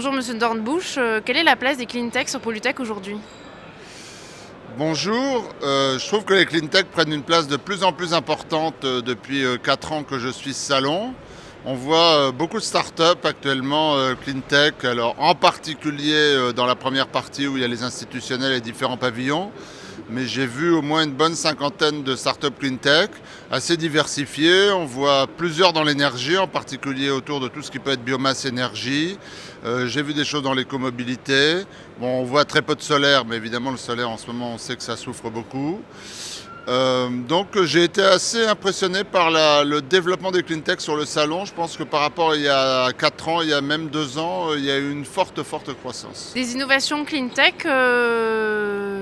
Bonjour Monsieur Dornbusch, quelle est la place des cleantech sur Pollutech aujourd'hui? Bonjour, je trouve que les cleantech prennent une place de plus en plus importante depuis 4 ans que je suis ce salon. On voit beaucoup de startups actuellement cleantech, alors en particulier dans la première partie où il y a les institutionnels et différents pavillons. Mais j'ai vu au moins une bonne cinquantaine de startups cleantech, assez diversifiées. On voit plusieurs dans l'énergie, en particulier autour de tout ce qui peut être biomasse énergie. J'ai vu des choses dans l'écomobilité. Bon, on voit très peu de solaire, mais évidemment le solaire en ce moment on sait que ça souffre beaucoup. Donc j'ai été assez impressionné par le développement des cleantech sur le salon. Je pense que par rapport à il y a 4 ans, il y a même 2 ans, il y a eu une forte croissance. Les innovations cleantech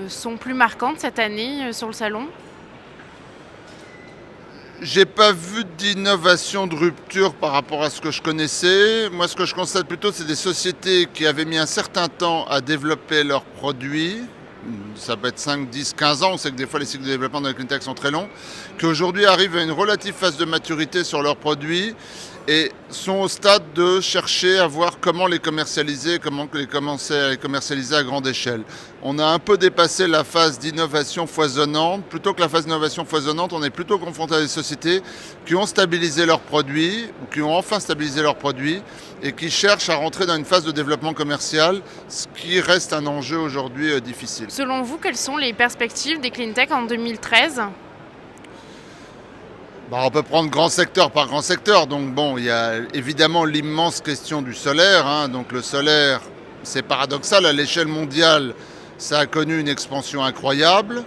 sont plus marquantes cette année sur le salon? J'ai pas vu d'innovation de rupture par rapport à ce que je connaissais. Moi, ce que je constate plutôt, c'est des sociétés qui avaient mis un certain temps à développer leurs produits. Ça peut être 5, 10, 15 ans. On sait que des fois, les cycles de développement dans les cleantech sont très longs. Qui aujourd'hui arrivent à une relative phase de maturité sur leurs produits et sont au stade de chercher à voir comment les commercialiser, comment les commencer à les commercialiser à grande échelle. On a un peu dépassé la phase d'innovation foisonnante. Plutôt que la phase d'innovation foisonnante, on est plutôt confronté à des sociétés qui ont stabilisé leurs produits, ou qui ont enfin stabilisé leurs produits, et qui cherchent à rentrer dans une phase de développement commercial, ce qui reste un enjeu aujourd'hui difficile. Selon vous, quelles sont les perspectives des cleantech en 2013? On peut prendre grand secteur par grand secteur. Donc bon, il y a évidemment l'immense question du solaire. Donc le solaire, c'est paradoxal, à l'échelle mondiale, ça a connu une expansion incroyable.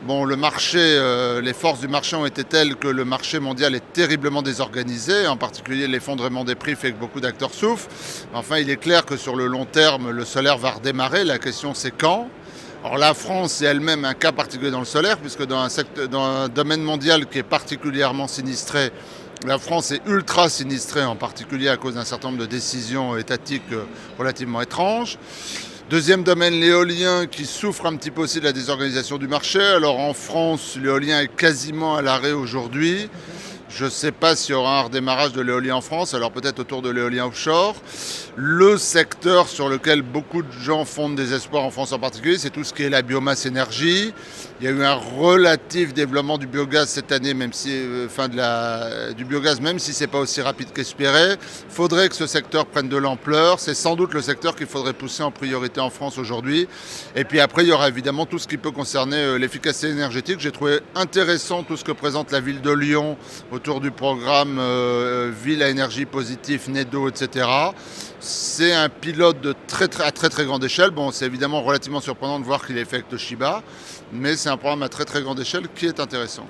Bon, le marché, les forces du marché ont été telles que le marché mondial est terriblement désorganisé. En particulier, l'effondrement des prix fait que beaucoup d'acteurs souffrent. Enfin, il est clair que sur le long terme, le solaire va redémarrer. La question, c'est quand ? Alors la France est elle-même un cas particulier dans le solaire, puisque dans un domaine mondial qui est particulièrement sinistré, la France est ultra sinistrée, en particulier à cause d'un certain nombre de décisions étatiques relativement étranges. Deuxième domaine, l'éolien, qui souffre un petit peu aussi de la désorganisation du marché. Alors en France, l'éolien est quasiment à l'arrêt aujourd'hui. Je ne sais pas s'il y aura un redémarrage de l'éolien en France, alors peut-être autour de l'éolien offshore. Le secteur sur lequel beaucoup de gens fondent des espoirs en France en particulier, c'est tout ce qui est la biomasse énergie. Il y a eu un relatif développement du biogaz cette année, même si, du biogaz, même si ce n'est pas aussi rapide qu'espéré. Il faudrait que ce secteur prenne de l'ampleur. C'est sans doute le secteur qu'il faudrait pousser en priorité en France aujourd'hui. Et puis après, il y aura évidemment tout ce qui peut concerner l'efficacité énergétique. J'ai trouvé intéressant tout ce que présente la ville de Lyon autour du programme Ville à énergie positive, NEDO, etc. C'est un pilote à très grande échelle. Bon, c'est évidemment relativement surprenant de voir qu'il est fait avec Toshiba, mais c'est un programme à très grande échelle qui est intéressant.